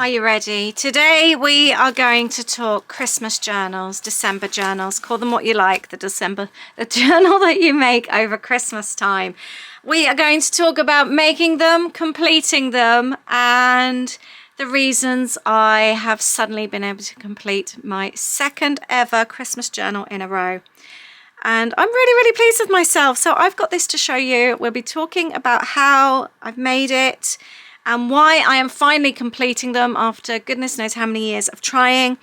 Are you ready? Today we are going to talk Christmas journals, December journals. Call them what you like, the journal that you make over Christmas time. We are going to talk about making them, completing them, and the reasons I have suddenly been able to complete my second ever Christmas journal in a row. And I'm really pleased with myself. So I've got this to show you. We'll be talking about how I've made it and why I am finally completing them after goodness knows how many years of trying.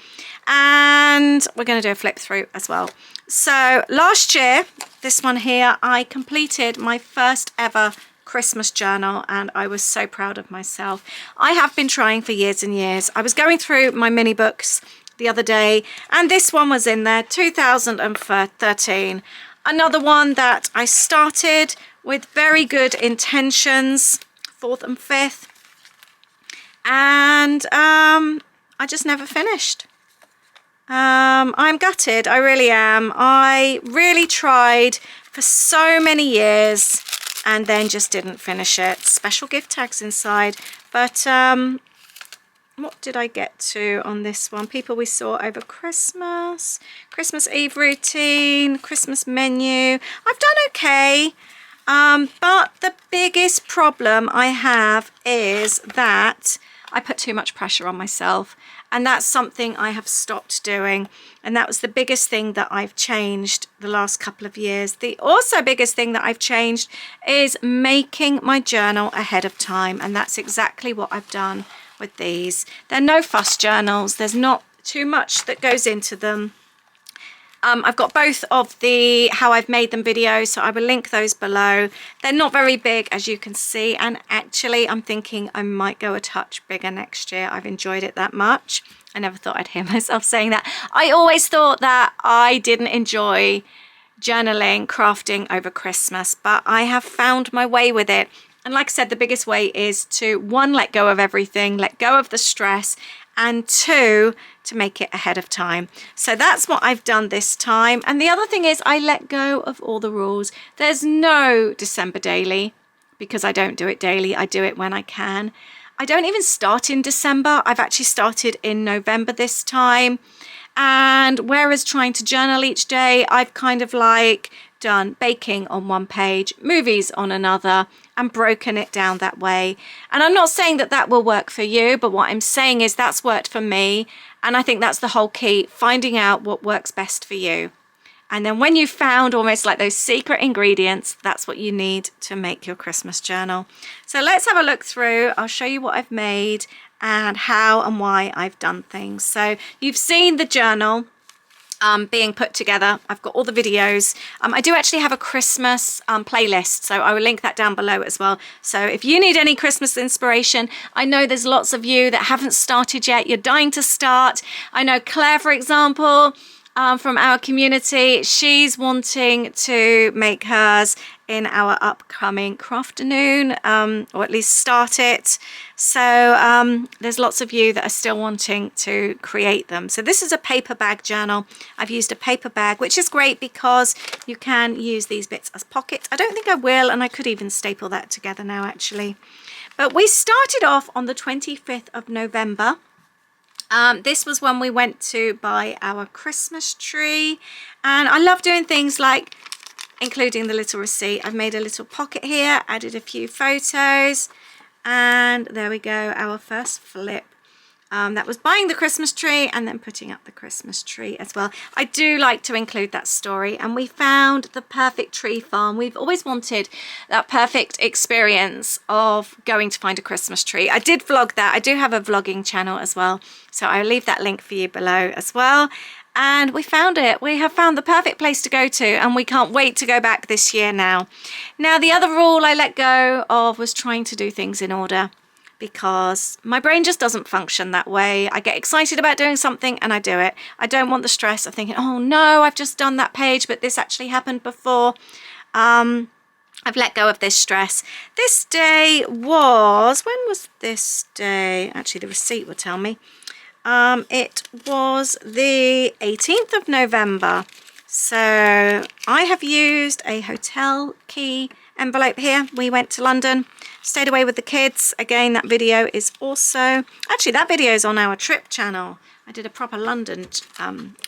And we're going to do a flip through as well. So last year, this one here, I completed my first ever Christmas journal and I was so proud of myself. I have been trying for years and years. I was going through my mini books the other day and this one was in there, 2013. Another one that I started with very good intentions, 4th and 5th, and I just never finished. I'm gutted, I really am. I really tried for so many years and then just didn't finish it. Special gift tags inside, but what did I get to on this one? People we saw over Christmas, Christmas Eve routine, Christmas menu. I've done okay. But the biggest problem I have is that I put too much pressure on myself, and that's something I have stopped doing, and that was the biggest thing that I've changed the last couple of years. The also biggest thing that I've changed is making my journal ahead of time, and that's exactly what I've done with these. They're no fuss journals, there's not too much that goes into them. I've got both of the how I've made them videos, so I will link those below. They're not very big, as you can see, and actually I'm thinking I might go a touch bigger next year. I've enjoyed it that much. I never thought I'd hear myself saying that. I always thought that I didn't enjoy journaling, crafting over Christmas, but I have found my way with it. And like I said, the biggest way is to, 1, let go of everything, let go of the stress, and 2, to make it ahead of time. So that's what I've done this time. And the other thing is I let go of all the rules. There's no December daily because I don't do it daily. I do it when I can. I don't even start in December. I've actually started in November this time. And whereas trying to journal each day, I've kind of like done baking on one page, movies on another, and broken it down that way. And I'm not saying that that will work for you, but what I'm saying is that's worked for me. And I think that's the whole key, finding out what works best for you. And then when you've found almost like those secret ingredients, that's what you need to make your Christmas journal. So let's have a look through. I'll show you what I've made and how and why I've done things. So you've seen the journal being put together. I've got all the videos. I do actually have a Christmas playlist, so I will link that down below as well. So if you need any Christmas inspiration, I know there's lots of you that haven't started yet. You're dying to start. I know Claire, for example, from our community, she's wanting to make hers in our upcoming crafternoon, or at least start it. So there's lots of you that are still wanting to create them. So this is a paper bag journal. I've used a paper bag, which is great because you can use these bits as pockets. I don't think I will, and I could even staple that together now actually. But we started off on the 25th of November. This was when we went to buy our Christmas tree, and I love doing things like including the little receipt. I've made a little pocket here, added a few photos, and there we go, our first flip. That was buying the Christmas tree and then putting up the Christmas tree as well. I do like to include that story, and we found the perfect tree farm. We've always wanted that perfect experience of going to find a Christmas tree. I did vlog that. I do have a vlogging channel as well, so I'll leave that link for you below as well. And we found it. We have found the perfect place to go to, and we can't wait to go back this year now. Now, the other rule I let go of was trying to do things in order, because my brain just doesn't function that way. I get excited about doing something and I do it. I don't want the stress of thinking, oh no, I've just done that page, but this actually happened before. I've let go of this stress. This day was, when was this day? Actually, the receipt will tell me. It was the 18th of November. So I have used a hotel key envelope here. We went to London, stayed away with the kids. Again, that video is also, actually that video is on our trip channel. I did a proper London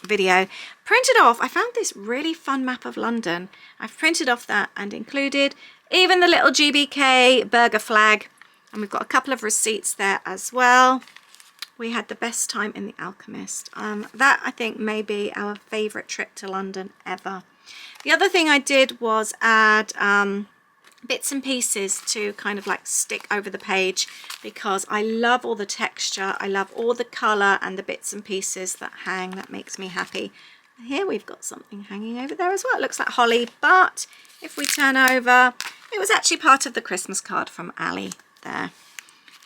video. Printed off, I found this really fun map of London. I've printed off that and included even the little GBK burger flag. And we've got a couple of receipts there as well. We had the best time in the Alchemist. That I think may be our favourite trip to London ever. The other thing I did was add bits and pieces to kind of like stick over the page, because I love all the texture, I love all the colour and the bits and pieces that hang. That makes me happy. Here we've got something hanging over there as well. It looks like holly, but if we turn over, it was actually part of the Christmas card from Ali there.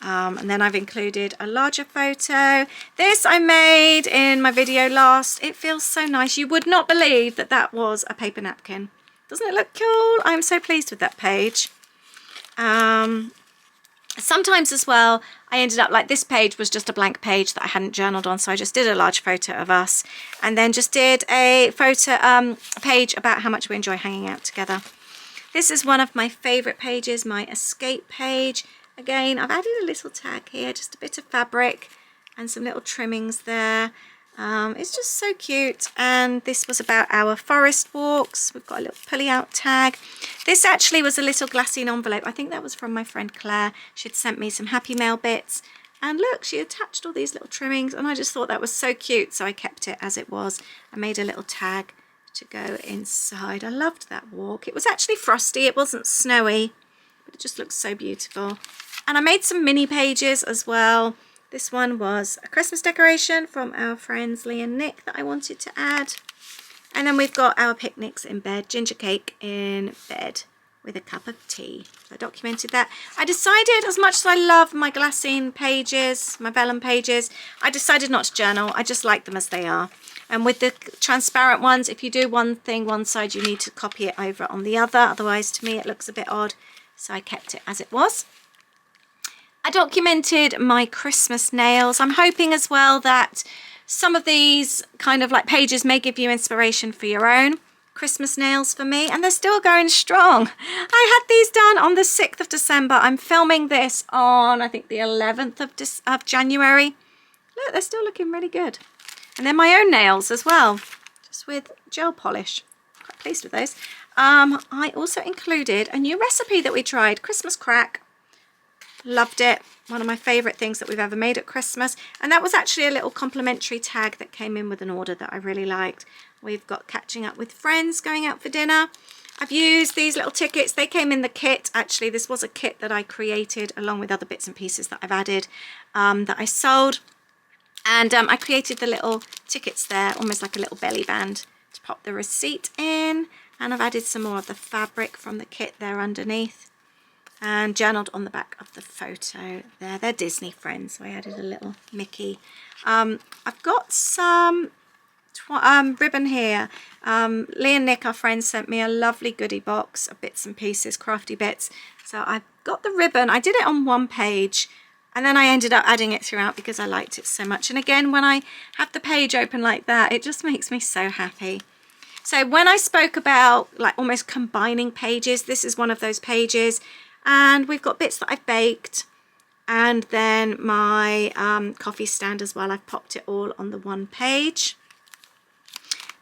And then I've included a larger photo. This I made in my video last. It feels so nice. You would not believe that that was a paper napkin. Doesn't it look cool? I'm so pleased with that page. Sometimes as well, I ended up like this page was just a blank page that I hadn't journaled on, so I just did a large photo of us and then just did a photo page about how much we enjoy hanging out together. This is one of my favourite pages, my escape page. Again, I've added a little tag here, just a bit of fabric and some little trimmings there. It's just so cute. And this was about our forest walks. We've got a little pulley out tag. This actually was a little glassine envelope. I think that was from my friend Claire. She'd sent me some Happy Mail bits. And look, she attached all these little trimmings and I just thought that was so cute. So I kept it as it was. I made a little tag to go inside. I loved that walk. It was actually frosty. It wasn't snowy, but it just looks so beautiful. And I made some mini pages as well. This one was a Christmas decoration from our friends Lee and Nick that I wanted to add. And then we've got our picnics in bed, ginger cake in bed with a cup of tea. So I documented that. I decided, as much as I love my glassine pages, my vellum pages, I decided not to journal. I just like them as they are. And with the transparent ones, if you do one thing one side, you need to copy it over on the other. Otherwise, to me, it looks a bit odd. So I kept it as it was. I documented my Christmas nails. I'm hoping as well that some of these kind of like pages may give you inspiration for your own Christmas nails for me. And they're still going strong. I had these done on the 6th of December. I'm filming this on, I think, the 11th of January. Look, they're still looking really good. And then my own nails as well, just with gel polish. Quite pleased with those. I also included a new recipe that we tried, Christmas crack. Loved it. One of my favourite things that we've ever made at Christmas. And that was actually a little complimentary tag that came in with an order that I really liked. We've got catching up with friends, going out for dinner. I've used these little tickets. They came in the kit. Actually, this was a kit that I created along with other bits and pieces that I've added that I sold. And I created the little tickets there, almost like a little belly band to pop the receipt in. And I've added some more of the fabric from the kit there underneath. And journaled on the back of the photo there. They're Disney friends, so I added a little Mickey. I've got some ribbon here. Lee and Nick, our friends, sent me a lovely goodie box of bits and pieces, crafty bits. So I've got the ribbon. I did it on one page and then I ended up adding it throughout because I liked it so much. And again, when I have the page open like that, it just makes me so happy. So when I spoke about like almost combining pages, this is one of those pages. And we've got bits that I've baked and then my coffee stand as well. I've popped it all on the one page.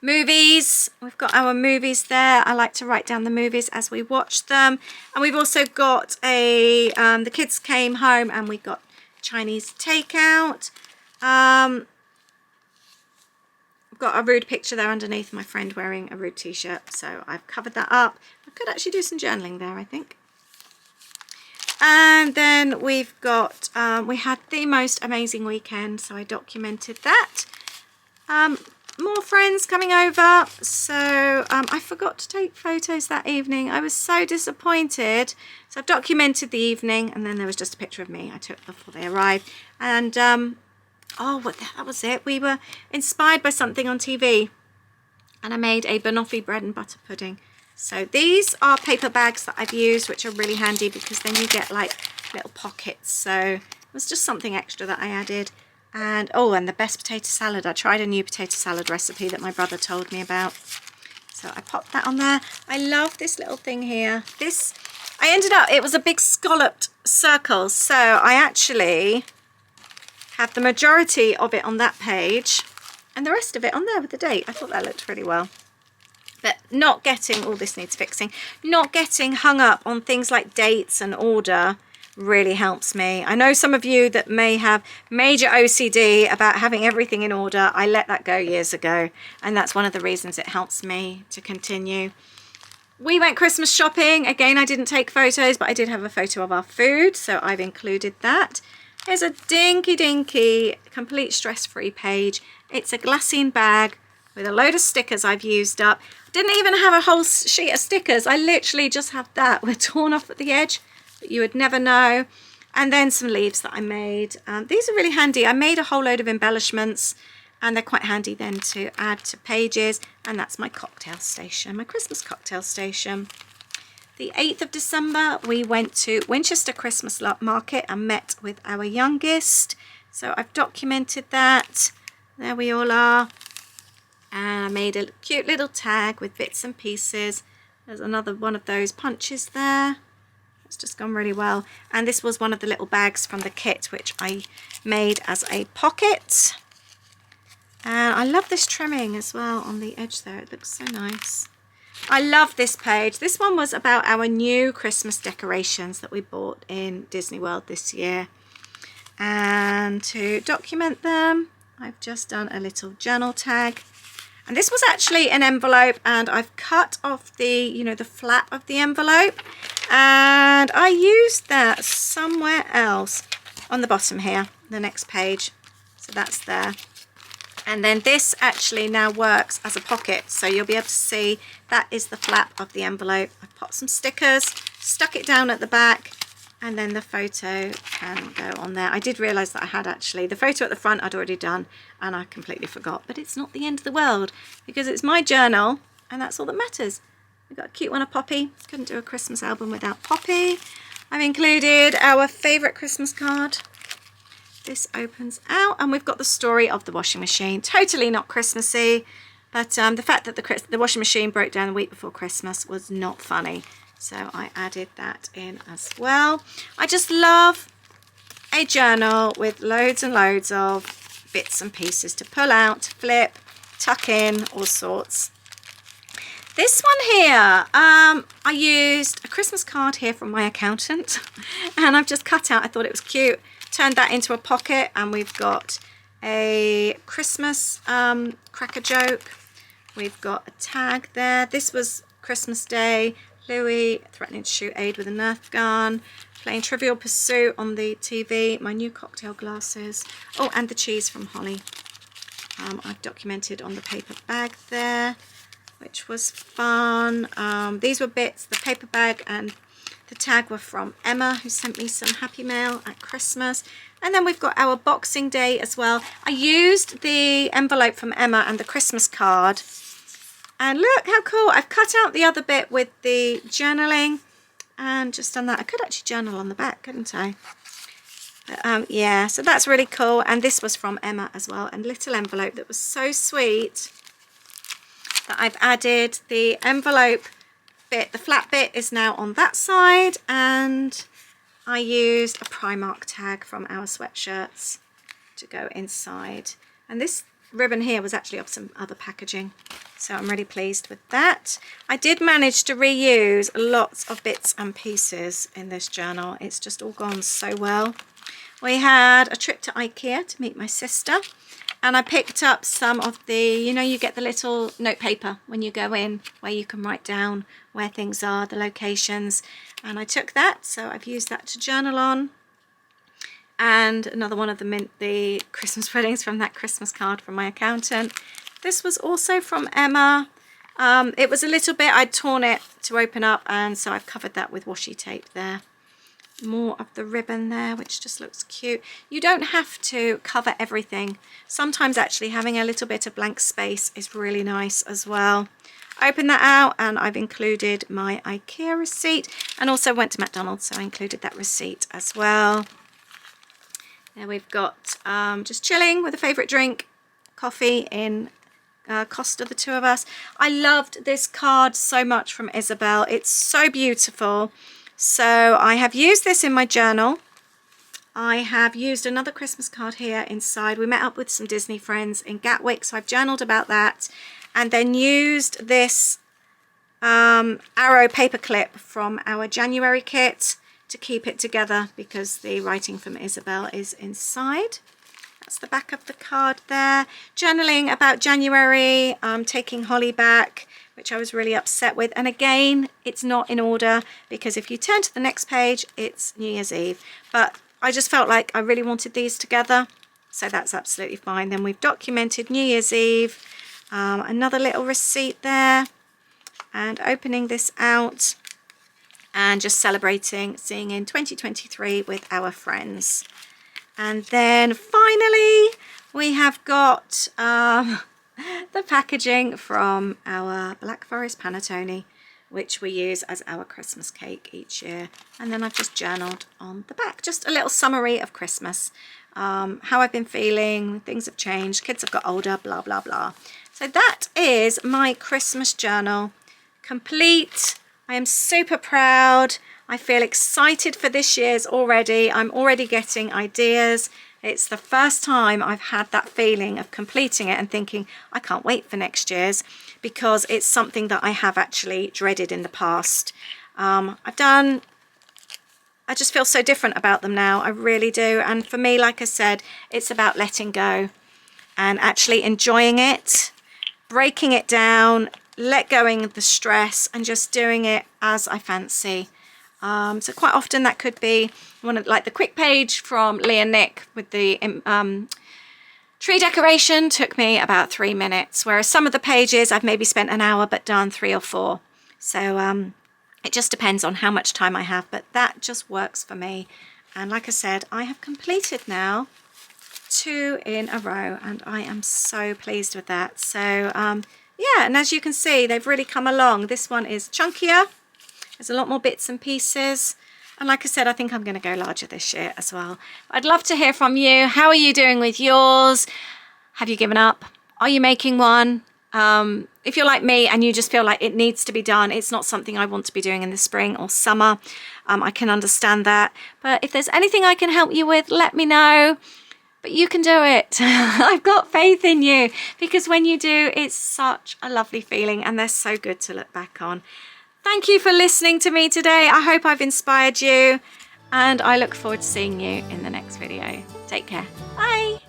Movies, we've got our movies there. I like to write down the movies as we watch them. And we've also got the kids came home and we got Chinese takeout. I've got a Rude picture there underneath, my friend wearing a Rude t-shirt. So I've covered that up. I could actually do some journaling there, I think. And then we've got, we had the most amazing weekend, so I documented that. More friends coming over, so I forgot to take photos that evening. I was so disappointed. So I've documented the evening, and then there was just a picture of me I took before they arrived. And, oh, that was it. We were inspired by something on TV, and I made a banoffee bread and butter pudding. So these are paper bags that I've used, which are really handy because then you get like little pockets. So it was just something extra that I added. And oh, and the best potato salad. I tried a new potato salad recipe that my brother told me about. So I popped that on there. I love this little thing here. This I ended up, it was a big scalloped circle, so I actually have the majority of it on that page and the rest of it on there with the date. I thought that looked really well. But not getting, all this needs fixing, not getting hung up on things like dates and order really helps me. I know some of you that may have major OCD about having everything in order. I let that go years ago, and that's one of the reasons it helps me to continue. We went Christmas shopping. Again, I didn't take photos, but I did have a photo of our food, so I've included that. Here's a dinky, complete stress-free page. It's a glassine bag with a load of stickers I've used up. Didn't even have a whole sheet of stickers. I literally just have that. We're torn off at the edge, but you would never know. And then some leaves that I made. These are really handy. I made a whole load of embellishments, and they're quite handy then to add to pages. And that's my cocktail station, my Christmas cocktail station. The 8th of December, we went to Winchester Christmas Market and met with our youngest. So I've documented that. There we all are. And I made a cute little tag with bits and pieces. There's another one of those punches there. It's just gone really well. And this was one of the little bags from the kit, which I made as a pocket. And I love this trimming as well on the edge there. It looks so nice. I love this page. This one was about our new Christmas decorations that we bought in Disney World this year. And to document them, I've just done a little journal tag. And this was actually an envelope, and I've cut off the, you know, the flap of the envelope, and I used that somewhere else on the bottom here, the next page. So that's there. And then this actually now works as a pocket, so you'll be able to see that is the flap of the envelope. I popped some stickers, stuck it down at the back, and then the photo can go on there. I did realise that I had actually, the photo at the front I'd already done, and I completely forgot, but it's not the end of the world because it's my journal, and that's all that matters. We've got a cute one of Poppy. Couldn't do a Christmas album without Poppy. I've included our favourite Christmas card. This opens out, and we've got the story of the washing machine. Totally not Christmassy, but the fact that the washing machine broke down the week before Christmas was not funny. So I added that in as well. I just love a journal with loads and loads of bits and pieces to pull out, flip, tuck in, all sorts. This one here, I used a Christmas card here from my accountant, and I've just cut out, I thought it was cute, turned that into a pocket, and we've got a Christmas cracker joke. We've got a tag there. This was Christmas Day. Louis threatening to shoot Aid with a Nerf gun, playing Trivial Pursuit on the TV, my new cocktail glasses, oh, and the cheese from Holly. I've documented on the paper bag there, which was fun. These were bits, the paper bag and the tag were from Emma, who sent me some happy mail at Christmas. And then we've got our Boxing Day as well. I used the envelope from Emma and the Christmas card. And look how cool. I've cut out the other bit with the journaling and just done that. I could actually journal on the back, couldn't I? But, yeah, so that's really cool. And this was from Emma as well. And little envelope that was so sweet that I've added the envelope bit. The flat bit is now on that side. And I used a Primark tag from our sweatshirts to go inside. And this ribbon here was actually of some other packaging, so I'm really pleased with that. I did manage to reuse lots of bits and pieces in this journal. It's just all gone so well. We had a trip to IKEA to meet my sister, and I picked up some of the, you know, you get the little note paper when you go in where you can write down where things are, the locations, and I took that, so I've used that to journal on. And another one of the Christmas puddings from that Christmas card from my accountant. This was also from Emma. It was a little bit, I'd torn it to open up, and so I've covered that with washi tape there. More of the ribbon there, which just looks cute. You don't have to cover everything. Sometimes actually having a little bit of blank space is really nice as well. Open that out, and I've included my IKEA receipt, and also went to McDonald's, so I included that receipt as well. There we've got just chilling with a favourite drink, coffee in Costa, the two of us. I loved this card so much from Isabel. It's so beautiful. So I have used this in my journal. I have used another Christmas card here inside. We met up with some Disney friends in Gatwick, so I've journaled about that. And then used this arrow paperclip from our January kit to keep it together because the writing from Isabel is inside. That's the back of the card there. Journaling about January, taking Holly back, which I was really upset with. And again, it's not in order because if you turn to the next page, it's New Year's Eve. But I just felt like I really wanted these together, so that's absolutely fine. Then we've documented New Year's Eve, another little receipt there, and opening this out and just celebrating seeing in 2023 with our friends. And then finally we have got the packaging from our Black Forest panettone, which we use as our Christmas cake each year. And then I've just journaled on the back, just a little summary of Christmas, how I've been feeling, things have changed, kids have got older, blah, blah, blah. So that is my Christmas journal, complete. I am super proud. I feel excited for this year's already. I'm already getting ideas. It's the first time I've had that feeling of completing it and thinking, I can't wait for next year's, because it's something that I have actually dreaded in the past. I just feel so different about them now. I really do. And for me, like I said, it's about letting go and actually enjoying it, breaking it down, let going of the stress and just doing it as I fancy. So quite often that could be one of like the quick page from Lee and Nick with the tree decoration took me about 3 minutes, whereas some of the pages I've maybe spent an hour but done 3 or 4. So it just depends on how much time I have, but that just works for me. And like I said, I have completed now 2 in a row and I am so pleased with that. So yeah, and as you can see, they've really come along. This one is chunkier. There's a lot more bits and pieces. And like I said, I think I'm going to go larger this year as well. I'd love to hear from you. How are you doing with yours? Have you given up? Are you making one? If you're like me and you just feel like it needs to be done, it's not something I want to be doing in the spring or summer, I can understand that. But if there's anything I can help you with, let me know. But you can do it. I've got faith in you, because when you do, it's such a lovely feeling and they're so good to look back on. Thank you for listening to me today. I hope I've inspired you and I look forward to seeing you in the next video. Take care. Bye.